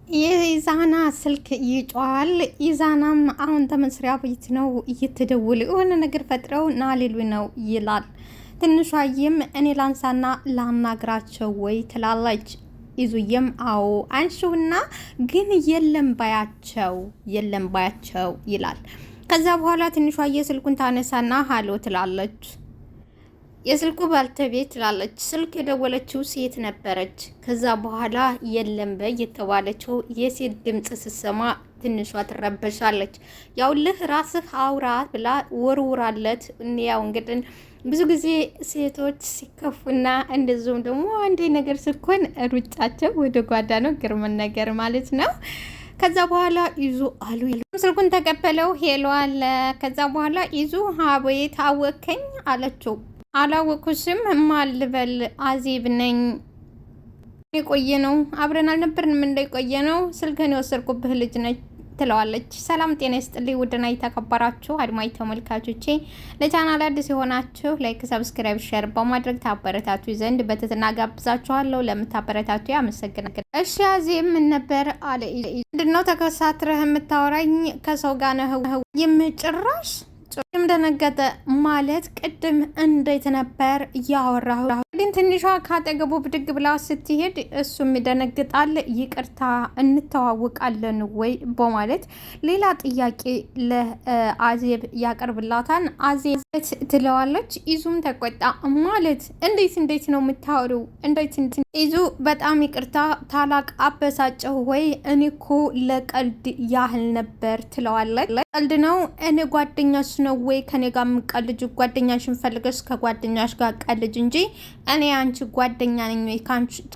የኢዛና ስልክ ይጮሃል። ኢዛናም አሁን ተመስሪያ ቤት ነው እየተደወለ የሆነ ነገር ፈጥረው ና ሌሉ ነው ይላል። ትንሿዬም እኔ ላንሳና ላናግራቸው ወይ ትላለች። ይዙዬም አዎ አንሺውና ግን የለም ባያቸው ይላል። ከዛ በኋላ ትንሿዬ ስልኩን ታነሳና ሀሎ ትላለች። የስልኩ ባልተቤት ትላለች። ስልክ የደወለችው ሴት ነበረች። ከዛ በኋላ የለም በይ የተባለችው የሴት ድምጽ ስትሰማ ትንሿ ትረበሻለች። ያውልህ ራስህ አውራ ብላ ወርውራለት። ያው እንግዲህ ብዙ ጊዜ ሴቶች ሲከፉና እንደዚሁም ደግሞ አንዴ ነገር ስኮን ሩጫቸው ወደ ጓዳ ነው፣ ግርምን ነገር ማለት ነው። ከዛ በኋላ ይዙ አሉ ስልኩን ተቀበለው ሄሎ አለ። ከዛ በኋላ ይዙ አቤት አወከኝ አለችው። አላወኩሽም ማልበል አዜብ ነኝ። የቆየ ነው አብረን አልነበርንም እንደቆየ ነው ስልክህን የወሰድኩብህ ልጅ ነች ትለዋለች። ሰላም ጤና ይስጥልኝ ውድና የተከበራችሁ አድማጭ ተመልካቾቼ፣ ለቻናል አዲስ የሆናችሁ ላይክ፣ ሰብስክራይብ፣ ሼር በማድረግ ታበረታቱ ዘንድ በትህትና ጋብዛችኋለሁ። ለምታበረታቱ ያመሰግናለሁ። እሺ አዜብ ምን ነበር አለ። ምንድነው ተከሳትረህ የምታወራኝ? ከሰው ጋር ነው የምጭራሽ ደነገጠ። ማለት ቅድም እንዴት ነበር ያወራሁ? ግን ትንሿ ካጠገቡ ብድግ ብላ ስትሄድ እሱም ይደነግጣል። ይቅርታ እንተዋወቃለን ወይ በማለት ሌላ ጥያቄ ለአዜብ ያቀርብላታል። አዜብ ትለዋለች። ይዙም ተቆጣ። ማለት እንዴት ነው የምታወሪው? እንዴት ይዙ በጣም ይቅርታ ታላቅ አበሳጨሁ ወይ? እኔ እኮ ለቀልድ ያህል ነበር ትለዋለች። ቀልድ ነው? እኔ ጓደኛሽ ነው ወይ ከኔ ጋር የምቀልጅ? ጓደኛሽን ፈልገሽ ከጓደኛሽ ጋር ቀልጅ እንጂ እኔ አንቺ ጓደኛ ነኝ ወይ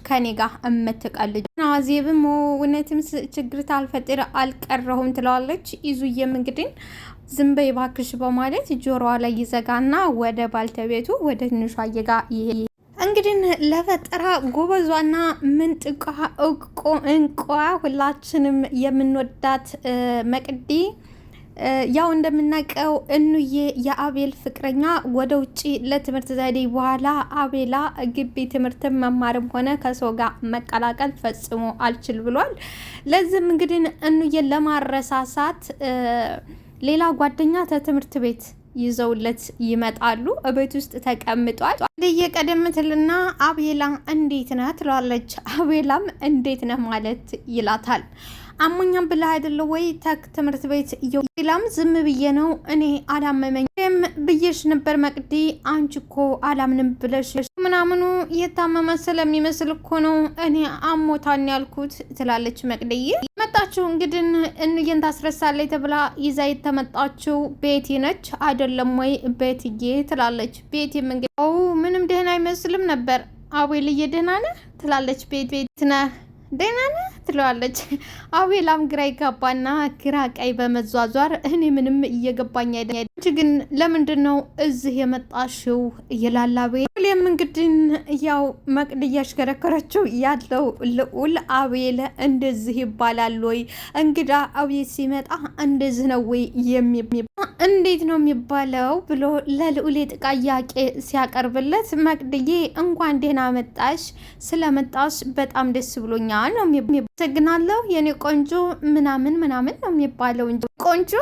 ከኔ ጋር እምትቀልጅ? አዜብም እውነትም ችግር ታልፈጥር አልቀረሁም ትለዋለች። ይዙዬም እንግዲህ ዝም በይ እባክሽ በማለት ጆሮዋ ላይ ይዘጋና ወደ ባልተቤቱ ወደ ትንሿዬ ጋር ይሄ እንግዲህ ለፈጠራ ጎበዟና ምንጥቋ እንቋ ሁላችንም የምንወዳት መቅዲ ያው እንደምናውቀው እንዬ የአቤል ፍቅረኛ ወደ ውጪ ለትምህርት ዘዴ በኋላ አቤላ ግቢ ትምህርትን መማርም ሆነ ከሰው ጋር መቀላቀል ፈጽሞ አልችል ብሏል። ለዚህም እንግዲህ እንዬን ለማረሳሳት ሌላ ጓደኛ ከትምህርት ቤት ይዘውለት ይመጣሉ። እቤት ውስጥ ተቀምጧል። እንደየቀደምትልና አቤላ እንዴት ነህ ትላለች። አቤላም እንዴት ነህ ማለት ይላታል። አሞኛም ብላ አይደለ ወይ ትምህርት ቤት ሌላም ዝም ብዬ ነው እኔ አላመመኝም ብዬሽ ነበር መቅዲ፣ አንቺ እኮ አላምንም ብለሽ ምናምኑ የታመመ ስለሚመስል እኮ ነው እኔ አሞታን ያልኩት ትላለች መቅድዬ። መጣችሁ እንግዲህ እንዬን ታስረሳለች ተብላ ይዛ የተመጣችው ቤቲ ነች አይደለም ወይ ቤትዬ ትላለች። ቤቲም እንግዲህ ምንም ደህና አይመስልም ነበር። አቤልዬ ደህና ነህ ትላለች። ቤት ነህ ደህና ነህ ትለዋለች። አቤላም ግራ ይጋባና ግራ ቀይ በመዟዟር እኔ ምንም እየገባኝ አይደለም፣ አንቺ ግን ለምንድን ነው እዚህ የመጣሽው ይላል አቤል። እንግዲህ ያው መቅድ እያሽከረከረችው ያለው ልዑል አቤል እንደዚህ ይባላል ወይ እንግዳ አቤት ሲመጣ እንደዚህ ነው ወይ እንዴት ነው የሚባለው ብሎ ለልዑል ጥያቄ ሲያቀርብለት መቅድዬ እንኳን ደህና መጣሽ፣ ስለመጣሽ በጣም ደስ ብሎኛል ነው የሚያመሰግናለሁ የኔ ቆንጆ ምናምን ነው የሚባለው እንጂ ቆንጆ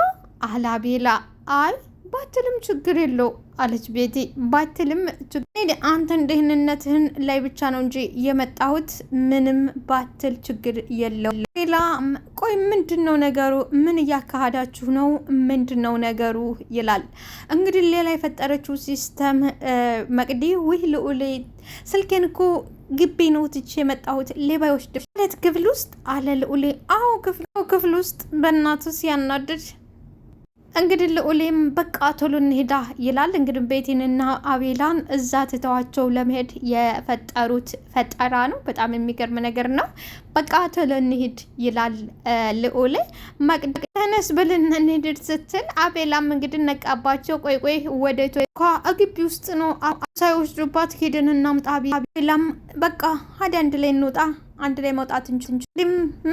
አላቤላ አይ ባትልም ችግር የለው አለች ቤቲ። ባትልም ችግር አንተን ደህንነትህን ላይ ብቻ ነው እንጂ የመጣሁት ምንም ባትል ችግር የለው። ሌላ ቆይ ምንድነው ነገሩ? ምን እያካሄዳችሁ ነው? ምንድነው ነገሩ ይላል። እንግዲህ ሌላ የፈጠረችው ሲስተም መቅዲ ውይ ልዑል ስልኬን እኮ ግቢ ነው ትቼ የመጣሁት ሌባ ይወስድ ማለት ክፍል ውስጥ አለ ልዑል። አዎ ክፍል ውስጥ በእናቱ ሲያናድድ እንግዲህ ልዑሌም በቃ ቶሎ እንሄዳ ይላል። እንግዲህ ቤቲንና አቤላን እዛ ትተዋቸው ለመሄድ የፈጠሩት ፈጠራ ነው። በጣም የሚገርም ነገር ነው። በቃ ቶሎ እንሄድ ይላል ልዑሌ። ተነስ ብልን እንሄድ ስትል አቤላም እንግዲህ ነቃባቸው። ቆይ ወደ ግቢ ውስጥ ነው ሳይወስዱባት ሄደን እናምጣ። አቤላም በቃ ሀዲ አንድ ላይ እንውጣ፣ አንድ ላይ መውጣት እንችል።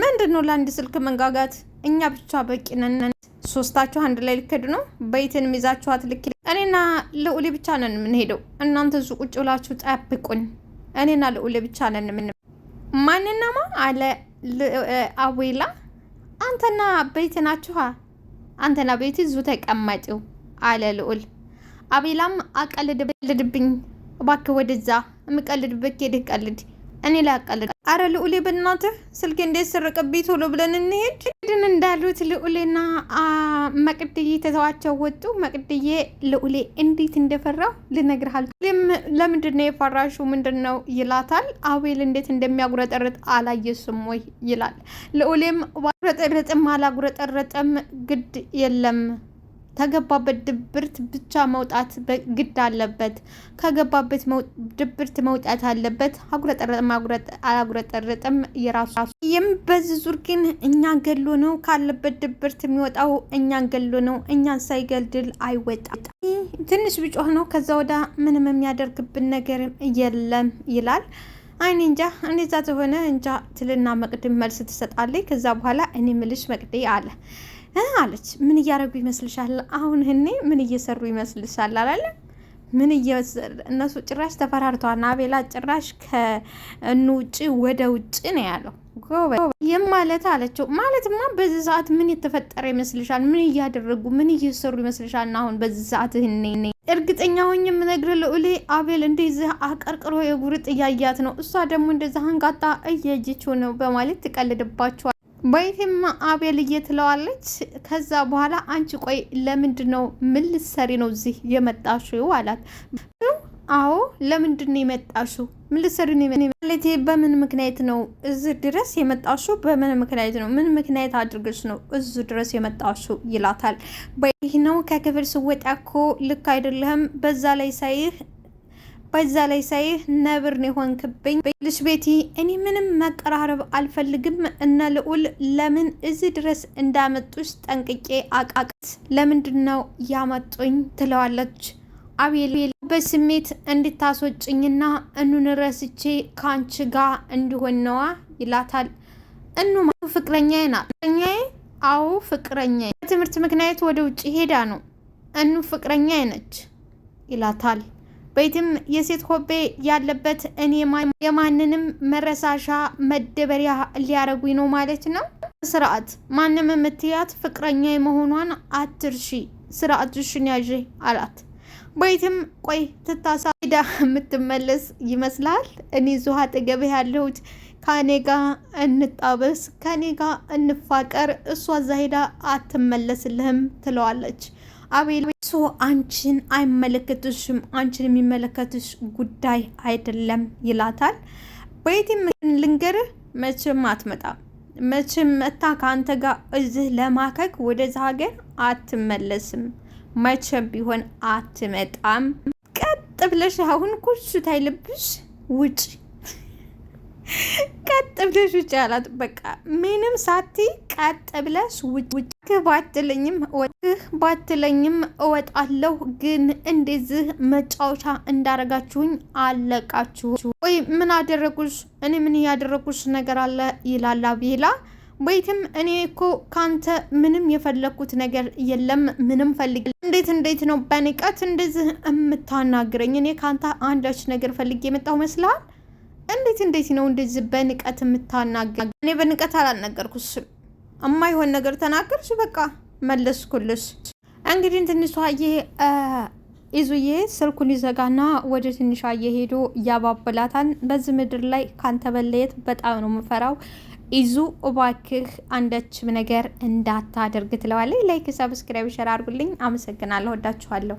ምንድን ነው ለአንድ ስልክ መንጋጋት? እኛ ብቻ በቂ ነን። ሶስታችሁ አንድ ላይ ልከዱ ነው። በይትን ይዛችኋት ልክ እኔና ልዑሌ ብቻ ነን የምንሄደው። እናንተ እሱ ቁጭ ብላችሁ ጠብቁን። እኔና ልዑሌ ብቻ ነን ማንናማ አለ አቤላ አንተና ቤት ናችኋ፣ አንተና ቤት ዙ ተቀመጪው አለ ልዑል። አቤላም አቀልድብኝ እባክህ፣ ወደዛ የምቀልድበት ሄደህ ቀልድ፣ እኔ ላይ አቀልድ። አረ ልዑሌ በእናትህ ስልክ እንዴት ሰረቀብኝ፣ ቶሎ ብለን እንሄድ። ድን እንዳሉት ልዑሌና መቅድዬ ተተዋቸው ወጡ። መቅድዬ ልዑሌ እንዴት እንደፈራው ልነግርሃል። ለምንድን ነው የፈራሹ? ምንድን ነው ይላታል። አቤል እንዴት እንደሚያጉረጠርጥ አላየስም ወይ ይላል። ልዑሌም ጉረጠረጥም አላጉረጠረጠም ግድ የለም፣ ከገባበት ድብርት ብቻ መውጣት ግድ አለበት። ከገባበት ድብርት መውጣት አለበት። አላጉረጠረጥም የራሱ ይህም በዚህ ዙር ግን እኛን ገሎ ነው ካለበት ድብርት የሚወጣው፣ እኛን ገሎ ነው። እኛን ሳይገልድል አይወጣም። ትንሽ ብጮህ ነው፣ ከዛ ወዳ ምንም የሚያደርግብን ነገር የለም ይላል። አይኔ እንጃ እንደዛ ተሆነ እንጃ ትልና መቅድም መልስ ትሰጣለች። ከዛ በኋላ እኔ ምልሽ መቅድ አለ አለች። ምን እያደረጉ ይመስልሻል? አሁን እኔ ምን እየሰሩ ይመስልሻል? አላለ ምን እነሱ ጭራሽ ተፈራርተዋል። አቤላ ጭራሽ ከእኑ ውጭ ወደ ውጭ ነው ያለው። ይህም ማለት አለችው ማለትማ በዚህ ሰዓት ምን የተፈጠረ ይመስልሻል? ምን እያደረጉ ምን እየሰሩ ይመስልሻል? እና አሁን በዚህ ሰዓት እኔ እርግጠኛ ሆኜ የምነግርህ ልዑሌ አቤል እንደዚህ አቀርቅሮ የጉርጥ እያያት ነው፣ እሷ ደግሞ እንደዚህ አንጋጣ እየጅችው ነው በማለት ትቀልድባቸዋል። በይትም አቤል እየትለዋለች። ከዛ በኋላ አንቺ ቆይ ለምንድን ነው ምን ልትሰሪ ነው እዚህ የመጣሽው አላት። አዎ ለምንድን ነው የመጣሽው? ምን ልትሰሪ ነው ማለት በምን ምክንያት ነው እዚህ ድረስ የመጣሽው? በምን ምክንያት ነው? ምን ምክንያት አድርገሽ ነው እዚህ ድረስ የመጣሽው ይላታል። በይህ ነው ከክፍል ስወጣ እኮ ልክ አይደለህም፣ በዛ ላይ ሳይህ ነብር ነው የሆንክብኝ። ልሽ ቤቲ እኔ ምንም መቀራረብ አልፈልግም። እነ ልዑል ለምን እዚህ ድረስ እንዳመጡሽ ጠንቅቄ አቃቃት። ለምንድን ነው ያመጡኝ ትለዋለች። አቤል በስሜት እንድታስወጭኝና እኑን ረስቼ ከአንቺ ጋር እንዲሆን ነዋ ይላታል። እኑ ፍቅረኛዬ ናት። ፍቅረኛዬ? አዎ ፍቅረኛዬ። በትምህርት ምክንያት ወደ ውጭ ሄዳ ነው። እኑ ፍቅረኛዬ ነች ይላታል። በይትም የሴት ሆቤ ያለበት እኔ የማንንም መረሳሻ መደበሪያ ሊያረጉኝ ነው ማለት ነው። ስርዓት ማንም የምትያት ፍቅረኛ መሆኗን አትርሺ፣ ስርዓትሽን ያዥ አላት። በይትም ቆይ ትታሳ ሄዳ የምትመለስ ይመስላል? እኔ ዙሃ አጠገብህ ያለሁት ከኔ ጋር እንጣበስ፣ ከኔ ጋር እንፋቀር፣ እሷ እዛ ሄዳ አትመለስልህም ትለዋለች። አቤል ሶ አንቺን አይመለከትሽም፣ አንቺን የሚመለከትሽ ጉዳይ አይደለም ይላታል። በየትም ልንገርህ መቼም አትመጣም፣ መቼም መታ ከአንተ ጋር እዚህ ለማከክ ወደዛ ሀገር አትመለስም፣ መቼም ቢሆን አትመጣም። ቀጥ ብለሽ አሁን ኩርሱ ታይልብሽ ውጭ፣ ቀጥ ብለሽ ውጭ አላት። በቃ ምንም ሳቲ ቀጥ ብለሽ ውጭ። ባትለኝም እወጣለሁ፣ ግን እንደዚህ መጫወቻ እንዳረጋችሁኝ አለቃችሁ። ወይ ምን አደረጉሽ? እኔ ምን ያደረጉሽ ነገር አለ ይላል አቤላ። በይትም እኔ እኮ ካንተ ምንም የፈለኩት ነገር የለም፣ ምንም ፈልግ። እንዴት ነው በንቀት እንደዚህ የምታናግረኝ? እኔ ካንተ አንዳች ነገር ፈልጌ የመጣሁ መስልሃል? እንዴት ነው እንደዚህ በንቀት የምታናግረኝ? እኔ በንቀት አላናገርኩሽም፣ እማይሆን ነገር ተናገርሽ፣ በቃ መለስኩልሽ። እንግዲህ ትንሿዬ ኢዙዬ ስልኩን ይዘጋና ወደ ትንሿዬ ሄዶ ያባብላታል። በዚህ ምድር ላይ ካንተ በለየት በጣም ነው የምፈራው፣ ኢዙ እባክህ አንዳችም ነገር እንዳታደርግ ትለዋለች። ላይክ፣ ሰብስክራይብ፣ ሸር አድርጉልኝ። አመሰግናለሁ፣ ወዳችኋለሁ።